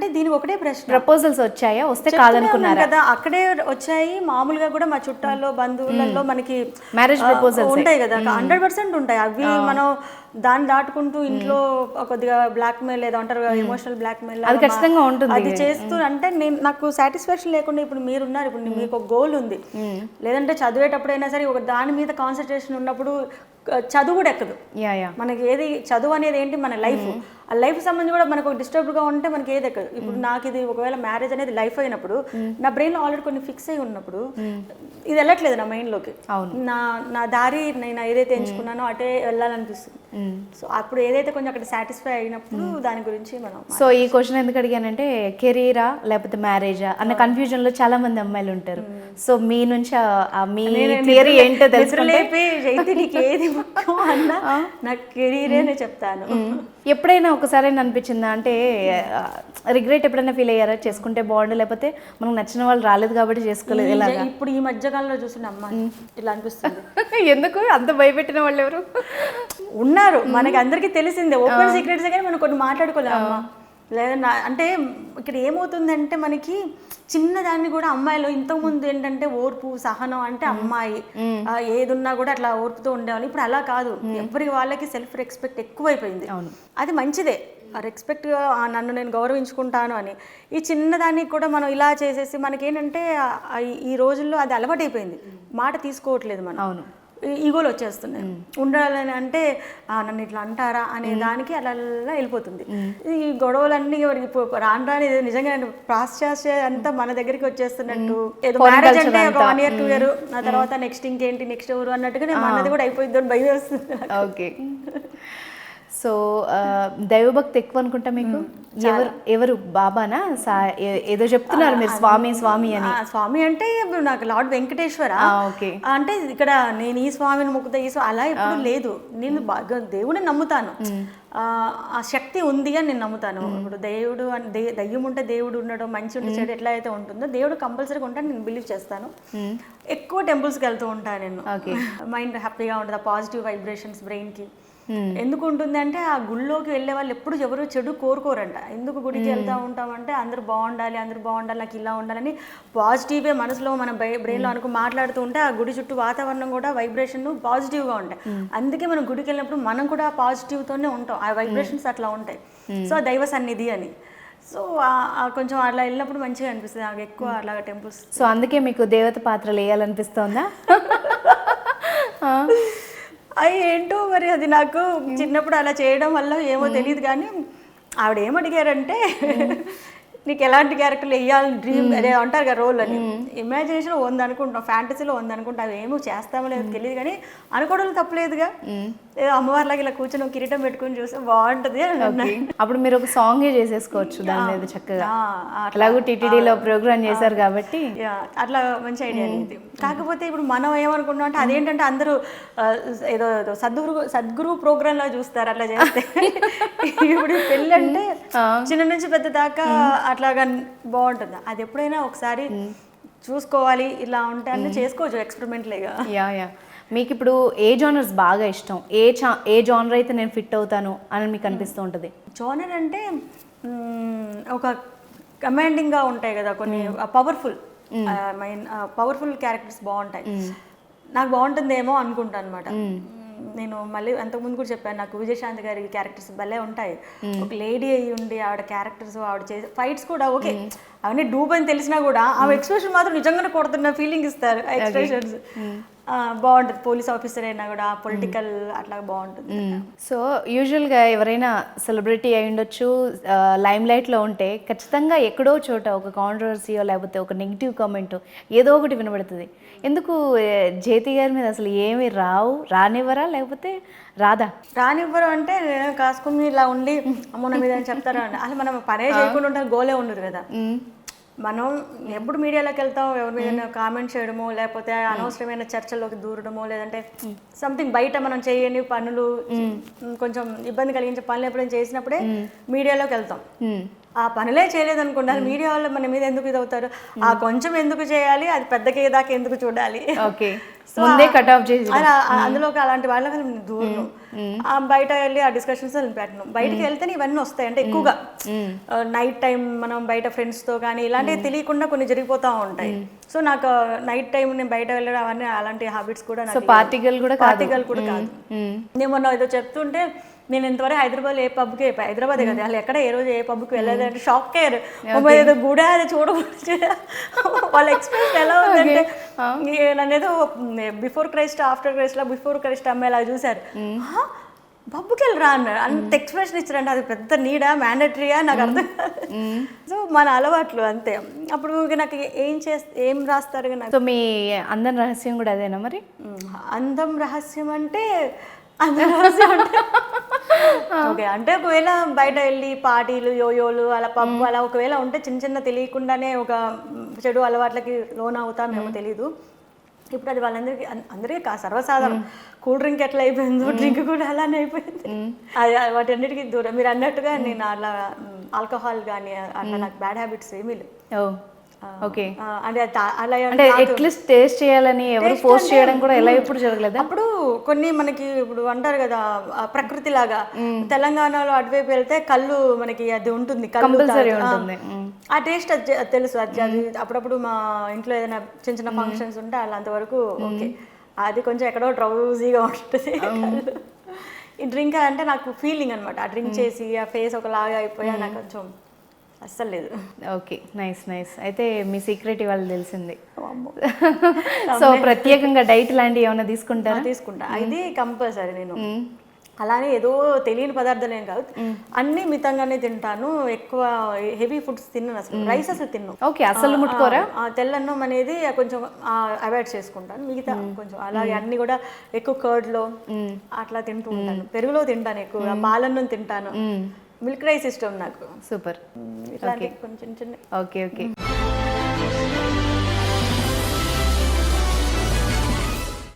అంటే దీనికి ఒకటే ప్రశ్న, ప్రపోజల్స్ వచ్చాయా, వస్తే చెప్తూనే ఉన్నాను కాదనుకున్నారా? కదా, అక్కడే వచ్చాయి. మామూలుగా కూడా మా చుట్టాల్లో బంధువులలో మనకి మ్యారేజ్ ప్రపోజల్స్ ఉంటాయి కదా, 100% ఉంటాయి. అవి మనం దాన్ని దాటుకుంటూ ఇంట్లో కొద్దిగా బ్లాక్ మెయిల్ ఏదో అంటారు కదా, ఎమోషనల్ బ్లాక్ మెయిల్ అది ఖచ్చితంగా ఉంటుంది. అది చేస్తూ అంటే నాకు సాటిస్ఫాక్షన్ లేకుండా, ఇప్పుడు మీరున్నారు, ఇప్పుడు మీకు ఒక గోల్ ఉంది, లేదంటే చదివేటప్పుడైనా సరే ఒక దాని మీద కాన్సన్ట్రేషన్ ఉన్నప్పుడు చదువు కూడా ఎక్కదు మనకి. ఏది చదువు అనేది ఏంటి, మన లైఫ్, ఆ లైఫ్ సంబంధించి కూడా మనకు డిస్టర్బ్గా ఉంటే మనకి ఏది ఎక్కదు. ఇప్పుడు నాకు ఇది ఒకవేళ మ్యారేజ్ అనేది లైఫ్ అయినప్పుడు, నా బ్రెయిన్లో ఆల్రెడీ కొన్ని ఫిక్స్ అయి ఉన్నప్పుడు ఇది వెళ్ళట్లేదు నా మైండ్లోకి. నా దారి నేను ఏదైతే ఎంచుకున్నానో అటే వెళ్ళాలనిపిస్తుంది. సో అప్పుడు ఏదైతే కొంచెం అక్కడ సాటిస్ఫై అయినప్పుడు దాని గురించి మనం. సో ఈ క్వశ్చన్ ఎందుకు అడిగానంటే, కెరీరా లేకపోతే మ్యారేజా అన్న కన్ఫ్యూజన్ లో చాలా మంది అమ్మాయిలు ఉంటారు. సో మీ నుంచి మీ థియరీ ఏంటో తెలుసుకుంటే, ఏది ముఖ్యం అన్నా నా కెరీరే చెప్తాను. ఎప్పుడైనా ఒకసారి అనిపించిందా అంటే, రిగ్రెట్ ఎప్పుడైనా ఫీల్ అయ్యారా, చేసుకుంటే బాగుండు, లేకపోతే మనకు నచ్చిన వాళ్ళు రాలేదు కాబట్టి చేసుకోలేదు ఇలా? ఇప్పుడు ఈ మధ్యకాలంలో చూసిన అమ్మాయి ఇలా అనిపిస్తుంది. ఎందుకు అంత భయపెట్టిన వాళ్ళు ఎవరు ఉన్నారు మనకి అందరికీ తెలిసిందే, ఓపెన్ సీక్రెట్స్ కానీ మనం కొన్ని మాట్లాడుకోలేమమ్మా. లేదా అంటే ఇక్కడ ఏమవుతుందంటే, మనకి చిన్నదాన్ని కూడా అమ్మాయిలు ఇంతకుముందు ఏంటంటే ఓర్పు సహనం అంటే అమ్మాయి ఏదున్నా కూడా అట్లా ఓర్పుతో ఉండేవాళ్ళు. ఇప్పుడు అలా కాదు, ఎవరి వాళ్ళకి సెల్ఫ్ రెస్పెక్ట్ ఎక్కువైపోయింది. అది మంచిదే, రెస్పెక్ట్, నన్ను నేను గౌరవించుకుంటాను అని. ఈ చిన్నదానికి కూడా మనం ఇలా చేసేసి మనకేంటంటే ఈ రోజుల్లో అది అలవాటైపోయింది, మాట తీసుకోవట్లేదు మనం. అవును, ఈగోలు వచ్చేస్తున్నాయి. ఉండాలని అంటే నన్ను ఇట్లా అంటారా అనే దానికి అలా వెళ్ళిపోతుంది. ఈ గొడవలన్నీ రాని నిజంగా పాశ్చాత్య అంతా మన దగ్గరికి వచ్చేస్తున్నట్టు, ఏదో మ్యారేజ్ అంటే ఒక 1 year 2 year ఆ తర్వాత నెక్స్ట్ ఇంకేంటి నెక్స్ట్ ఎవరు అన్నట్టుగా మనది కూడా అయిపోయింది అని భయం వేస్తుంది. ఓకే, సో దైవభక్తి ఎక్కువ అనుకుంటా మీకు. ఎవరు బాబానా? ఏదో చెప్తున్నారు మీరు, స్వామి స్వామి అని. స్వామి అంటే నాకు లార్డ్ వెంకటేశ్వర. అంటే ఇక్కడ నేను ఈ స్వామిని మొక్కుతా, ఈ స్వామి అలా ఎప్పుడు లేదు. నేను బాగా దేవుడిని నమ్ముతాను, ఆ శక్తి ఉంది అని నేను నమ్ముతాను. ఇప్పుడు దేవుడు దయ్యం ఉంటే దేవుడు ఉండడం, మంచి ఉంటే చెడు ఎట్లా అయితే ఉంటుందో దేవుడు కంపల్సరీగా ఉంటాను నేను బిలీవ్ చేస్తాను. ఎక్కువ టెంపుల్స్కి వెళ్తూ ఉంటాను నేను. మైండ్ హ్యాపీగా ఉంటుంది, పాజిటివ్ వైబ్రేషన్స్ బ్రెయిన్కి. ఎందుకు ఉంటుంది అంటే, ఆ గుళ్ళోకి వెళ్ళే వాళ్ళు ఎప్పుడు ఎవరు చెడు కోరుకోరంట. ఎందుకు గుడికి వెళ్తూ ఉంటామంటే, అందరూ బాగుండాలి, నాకు ఇలా ఉండాలని పాజిటివే మనసులో మన బ్రెయిన్లో మాట్లాడుతూ ఉంటే, ఆ గుడి చుట్టూ వాతావరణం కూడా వైబ్రేషన్ పాజిటివ్గా ఉంటాయి. అందుకే మనం గుడికి వెళ్ళినప్పుడు మనం కూడా పాజిటివ్తోనే ఉంటాం, ఆ వైబ్రేషన్స్ అట్లా ఉంటాయి. సో దైవ సన్నిధి అని. సో కొంచెం అట్లా వెళ్ళినప్పుడు మంచిగా అనిపిస్తుంది నాకు ఎక్కువ అలాగా టెంపుల్స్. సో అందుకే మీకు దేవత పాత్రలు వేయాలనిపిస్తుందా? అవి ఏంటో మరి, అది నాకు చిన్నప్పుడు అలా చేయడం వల్ల ఏమో తెలియదు. కానీ ఆవిడ ఏమడిగారంటే, నీకు ఎలాంటి క్యారెక్టర్లు వేయాలని డ్రీమ్ అదే అంటారు కదా, రోల్ అని. ఇమాజినేషన్ ఉంది అనుకుంటాం, ఫ్యాంటసీలో ఉంది అనుకుంటాం, అవి ఏమో చేస్తామో లేదో తెలియదు. కానీ అనుకోవడం తప్పలేదుగా, ఏదో అమ్మవారిలాగా ఇలా కూర్చొని కిరీటం పెట్టుకుని చూస్తే బాగుంటుంది. అప్పుడు మీరు ఒక సాంగే చేసేసుకోవచ్చు దాని మీద చక్కగా. అలాగూ టీటీడీలో ప్రోగ్రామ్ చేశారు కాబట్టి అట్లా మంచి ఐడియా అనేది. కాకపోతే ఇప్పుడు మనం ఏమనుకుంటాం అంటే, అదేంటంటే అందరూ ఏదో సద్గురు ప్రోగ్రామ్ లా చూస్తారు అట్లా చేస్తే. ఇప్పుడు పెళ్ళి అంటే చిన్న నుంచి పెద్ద దాకా అట్లాగా బాగుంటుంది. అది ఎప్పుడైనా ఒకసారి చూసుకోవాలి, ఇలా ఉంటే అంటే చేసుకోవచ్చు ఎక్స్పెరిమెంట్ లేగా. మీకు ఇప్పుడు ఏ జానర్స్ బాగా ఇష్టం, ఏ జానర్ అయితే నేను ఫిట్ అవుతాను అని మీకు అనిపిస్తూ ఉంటుంది? జానర్ అంటే ఒక కమాండింగ్గా ఉంటాయి కదా కొన్ని, పవర్ఫుల్ క్యారెక్టర్స్ బాగుంటాయి. నాకు బాగుంటుందేమో అనుకుంటాను అనమాట. నేను మళ్ళీ అంతకుముందు కూడా చెప్పాను, నాకు విజయశాంతి గారి క్యారెక్టర్స్ భలే ఉంటాయి. ఒక లేడీ అయ్యి ఉండి ఆవిడ క్యారెక్టర్స్, ఆవిడ చేసే ఫైట్స్ కూడా ఓకే, అవన్నీ డూబ్ అని తెలిసినా కూడా ఆమె ఎక్స్ప్రెషన్ మాత్రం నిజంగానే కొడుతున్న ఫీలింగ్ ఇస్తారు. ఆ ఎక్స్ప్రెషన్స్ బాగుంటుంది. పోలీస్ ఆఫీసర్ అయినా కూడా పొలిటికల్ అట్లా బాగుంటుంది. సో యూజువల్గా ఎవరైనా సెలబ్రిటీ అయి ఉండొచ్చు, లైమ్ లైట్లో ఉంటే ఖచ్చితంగా ఎక్కడో చోట ఒక కాంట్రవర్సీయో లేకపోతే ఒక నెగిటివ్ కామెంట్ ఏదో ఒకటి వినబడుతుంది. ఎందుకు జేతి గారి మీద అసలు ఏమి రానివ్వరా, లేకపోతే రానివ్వరు అంటే కాసుకుని ఇలా ఉండి అమ్మన మీద చెప్తారా అని, అసలు మనం పనే చేయకుండా ఉంటాం, గోలే ఉండదు కదా. మనం ఎప్పుడు మీడియాలోకి వెళ్తాం, ఎవరి మీద కామెంట్ చేయడమో, లేకపోతే అనవసరమైన చర్చల్లోకి దూరడమో, లేదంటే సంథింగ్ బయట మనం చేయని పనులు, కొంచెం ఇబ్బంది కలిగించే పనులు ఎప్పుడైనా చేసినప్పుడే మీడియాలోకి వెళ్తాం. ఆ పనులే చేయలేదు అనుకోండి, అది మీడియా వాళ్ళు మన మీద ఎందుకు ఇది అవుతారు, ఆ కొంచెం ఎందుకు చేయాలి, అది పెద్దకి దాకా ఎందుకు చూడాలి. ఓకే, ముందే కట్ ఆఫ్ చేసి అందులోకి అలాంటి వాళ్ళకి దూరం. బయట వెళ్ళి ఆ డిస్కషన్స్ పెట్టను. బయటకు వెళ్తేనే ఇవన్నీ వస్తాయి. అంటే ఎక్కువగా నైట్ టైం మనం బయట ఫ్రెండ్స్తో కానీ ఇలాంటివి తెలియకుండా కొన్ని జరిగిపోతూ ఉంటాయి. సో నాకు నైట్ టైం నేను బయట వెళ్ళడం అవన్నీ అలాంటి హ్యాబిట్స్ కూడా నాకు పార్టికల్ కూడా కాదు. నేను మొన్న ఏదో చెప్తుంటే, నేను ఇంతవరకు హైదరాబాద్ ఏ పబ్కి, హైదరాబాద్ కదా అసలు ఎక్కడ ఏ రోజు ఏ పబ్కి వెళ్ళలేదు అంటే షాక్ అయ్యారు. ఏదో గుడి అది చూడకూడదు. వాళ్ళ ఎక్స్పీరియన్స్ ఎలా ఉందంటే నన్ను ఏదో బిఫోర్ క్రైస్ట్ ఆఫ్టర్ క్రైస్ట్ లా బిఫోర్ క్రైస్ట్ అమ్మాయిలా చూసారు. పబ్కి వెళ్ళరా అన్నారు. అంత ఎక్స్ప్రెషన్ ఇచ్చారంటే అది పెద్ద నీడా మ్యాండటరీయా నాకు అర్థం కాదు. సో మన అలవాట్లు అంతే. అప్పుడు నాకు ఏం రాస్తారు నాకు. సో మీ అందం రహస్యం కూడా అదేనా మరి? అందం రహస్యం అంటే ఓకే, అంటే ఒకవేళ బయట వెళ్ళి పార్టీలు యోయోలు అలా పబ్బు అలా ఒకవేళ ఉంటే చిన్న తెలియకుండానే ఒక చెడు అలవాట్లకి లోన్ అవుతామేమో తెలీదు. ఇప్పుడు అది అందరికీ సర్వసాధారణం. కూల్ డ్రింక్ ఎట్లా అయిపోయిందో డ్రింక్ కూడా అలానే అయిపోయింది. అది వాటన్నిటికీ దూరం. మీరు అన్నట్టుగా నేను అలా ఆల్కహాల్ కానీ అట్లా నాకు బ్యాడ్ హ్యాబిట్స్ ఏమీ లేవు. ఓకే, అంటే అలా అంటే అట్లీస్ట్ టేస్ట్ చేయాలని ఎవరు ఫోర్స్ చేయడం కూడా ఎలా ఎప్పుడు జరగలేదు. అప్పుడు కొన్ని మనకి ఇప్పుడు అంటారు కదా ప్రకృతి లాగా, తెలంగాణలో అటువైపు వెళ్తే కళ్ళు మనకి అది ఉంటుంది, కంపల్సరీ ఉంటుంది. ఆ టేస్ట్ తెలుసు. అది అప్పుడప్పుడు మా ఇంట్లో ఏదైనా చిన్న ఫంక్షన్స్ ఉంటే అలా అంతవరకు ఓకే. అది కొంచెం ఎక్కడో డ్రౌజీగా ఉంటుంది. ఈ డ్రింక్ అంటే నాకు ఫీలింగ్ అనమాట. ఆ డ్రింక్ చేసి ఆ ఫేస్ ఒకలాగా అయిపోయా నాకు కొంచెం అస్సలు లేదు. Okay, nice nice. అయితే మీ సీక్రెట్ ఇవాళ తెలిసింది. సో ప్రత్యేకంగా డైట్ లాంటివి ఏమైనా తీసుకుంటా? ఇది కంపల్సరీ. నేను అలానే ఏదో తెలియని పదార్థాలు ఏం కాదు, అన్ని మితంగానే తింటాను. ఎక్కువ హెవీ ఫుడ్స్ తిన్నాను, అసలు రైస్ అసలు తిన్నాను. ఓకే, అసలు ముట్టుకోరా? తెల్లన్నం అనేది కొంచెం అవాయిడ్ చేసుకుంటాను. మిగతా కొంచెం అలాగే అన్ని కూడా ఎక్కువ కర్డ్లో అట్లా తింటూ ఉంటాను. పెరుగులో తింటాను ఎక్కువగా, పాలన్నం తింటాను, మిల్క్ రైస్ ఇష్టం నాకు. సూపర్. ఇట్లాంటి కొంచెం చిన్న. Okay okay.